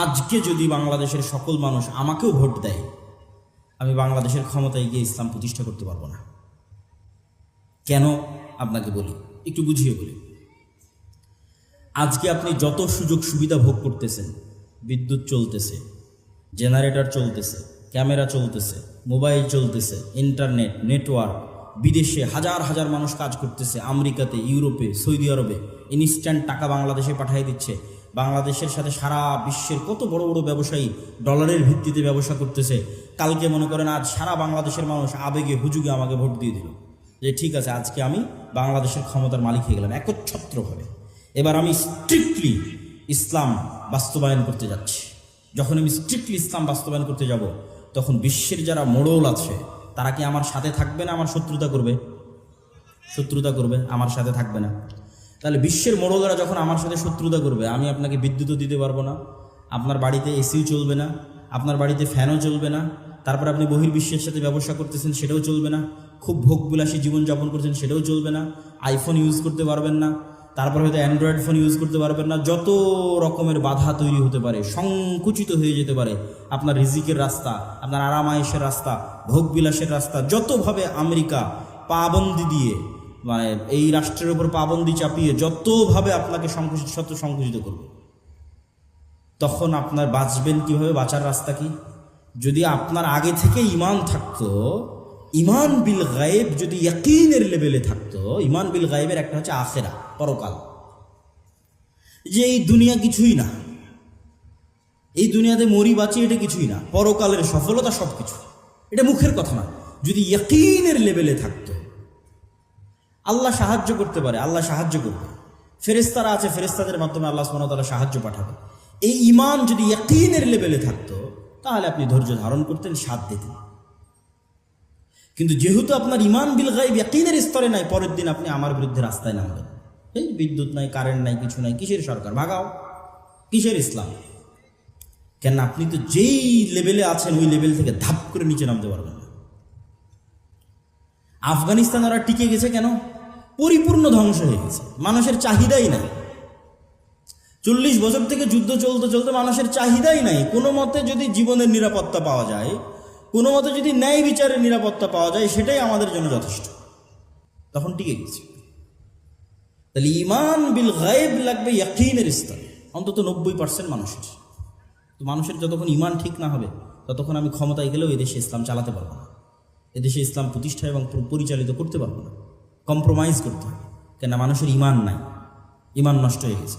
আজকে যদি বাংলাদেশের সকল মানুষ আমাকেও ভোট দেয়, আমি বাংলাদেশের ক্ষমতায় গিয়ে ইসলাম প্রতিষ্ঠা করতে পারবো না। কেন আপনাকে বলি, একটু বুঝিয়ে বলি। আজকে আপনি যত সুযোগ সুবিধা ভোগ করতেছেন, বিদ্যুৎ চলতেছে, জেনারেটর চলতেছে, ক্যামেরা চলতেছে, মোবাইল চলতেছে, ইন্টারনেট, নেটওয়ার্ক, বিদেশে হাজার হাজার মানুষ কাজ করতেছে, আমেরিকাতে, ইউরোপে, সৌদি আরবে ইনস্ট্যান্ট টাকা বাংলাদেশে পাঠিয়ে দিচ্ছে। বাংলাদেশের সাথে সারা বিশ্বের কত বড় বড় ব্যবসায়ী ডলারের ভিত্তিতে ব্যবসা করতেছে। কালকে মনে করেন আজ সারা বাংলাদেশের মানুষ আবেগে হুজুগে আমাকে ভোট দিয়ে দিল যে ঠিক আছে, আজকে আমি বাংলাদেশের ক্ষমতার মালিক হয়ে গেলাম একচ্ছত্রভাবে। এবার আমি স্ট্রিক্টলি ইসলাম বাস্তবায়ন করতে যাচ্ছি। যখন আমি স্ট্রিক্টলি ইসলাম বাস্তবায়ন করতে যাব, তখন বিশ্বের যারা মোড়ল আছে তারা কি আমার সাথে থাকবে না আমার শত্রুতা করবে? শত্রুতা করবে, আমার সাথে থাকবে না। তাহলে বিশ্বের মোড়লরা যখন আমার সাথে শত্রুতা করবে, আমি আপনাকে বিদ্যুৎও দিতে পারবো না, আপনার বাড়িতে এসিও চলবে না, আপনার বাড়িতে ফ্যানও চলবে না, তারপর আপনি বহির্বিশ্বের সাথে ব্যবসা করতেছেন সেটাও চলবে না, খুব ভোগবিলাসী জীবনযাপন করছেন সেটাও চলবে না, আইফোন ইউজ করতে পারবেন না, তারপর হয়তো অ্যান্ড্রয়েড ফোন ইউজ করতে পারবেন না। যত রকমের বাধা তৈরি হতে পারে, সংকুচিত হয়ে যেতে পারে আপনার রিজিকের রাস্তা, আপনার আরাম আয়েশের রাস্তা, ভোগবিলাসের রাস্তা। যতভাবে আমেরিকা পাবন্দি দিয়ে, মানে এই রাষ্ট্রের উপর পাবন্দি চাপিয়ে যতভাবে আপনাকে সংকুচিত করবে, তখন আপনার বাঁচবেন কিভাবে? বাঁচার রাস্তা কি? যদি আপনার আগে থেকে ইমান থাকতো, ইমান বিল গায়েব যদি ইয়াকিনের লেভেলে থাকতো, ইমান বিল গায়েবের একটা হচ্ছে আখেরা, পরকাল, যে এই দুনিয়া কিছুই না, এই দুনিয়াতে মরি বাঁচি এটা কিছুই না, পরকালের সফলতা সব কিছু, এটা মুখের কথা না। যদি ইয়াকিনের লেভেলে থাকতো, আল্লাহ সাহায্য করতে পারে, আল্লাহ সাহায্য করবে, ফেরেশতারা আছে, ফেরেশতাদের মাধ্যমে আল্লাহ সুবহানাহু ওয়া তাআলা সাহায্য পাঠাবে। এই ইমান যদি ইয়াকিনের লেভেলে থাকতো, তাহলে আপনি ধৈর্য ধারণ করতেন, সাথ দিতেন। কিন্তু যেহেতু আপনার ইমান বিল গায়ব ইয়াকিনের স্তরে নাই, পরের দিন আপনি আমার বিরুদ্ধে রাস্তায় নামবেন। এই বিদ্যুৎ নাই, কারেন্ট নাই, কিছু নাই, কিসের সরকার? ভাগাও। কিসের ইসলাম? কেন আপনি তো যেই লেভেলে আছেন ওই লেভেল থেকে ধাপ করে নিচে নামতে পারবেন না। আফগানিস্তান ওরা টিকে গেছে কেন? পরিপূর্ণ ধ্বংস হয়ে গেছে, মানুষের চাহিদাই নাই। 40 বছর থেকে যুদ্ধ চলতে চলতে মানুষের চাহিদাই নাই। কোনো মতে যদি জীবনের নিরাপত্তা পাওয়া যায়, কোনো মতে যদি ন্যায় বিচারের নিরাপত্তা পাওয়া যায়, সেটাই আমাদের জন্য যথেষ্ট। তখন টিকে গেছে। তাহলে ইমান বিল গায়েব লাগবে ইয়াকিনের স্তরে, অন্তত 90% মানুষের। তো মানুষের যতক্ষণ ইমান ঠিক না হবে, ততক্ষণ আমি ক্ষমতায় গেলেও এদেশে ইসলাম চালাতে পারবো না, এদেশে ইসলাম প্রতিষ্ঠা এবং পরিচালিত করতে পারবো না। কম্প্রোমাইজ করতে হবে, কেন মানুষের ইমান নাই, ইমান নষ্ট হয়ে গেছে।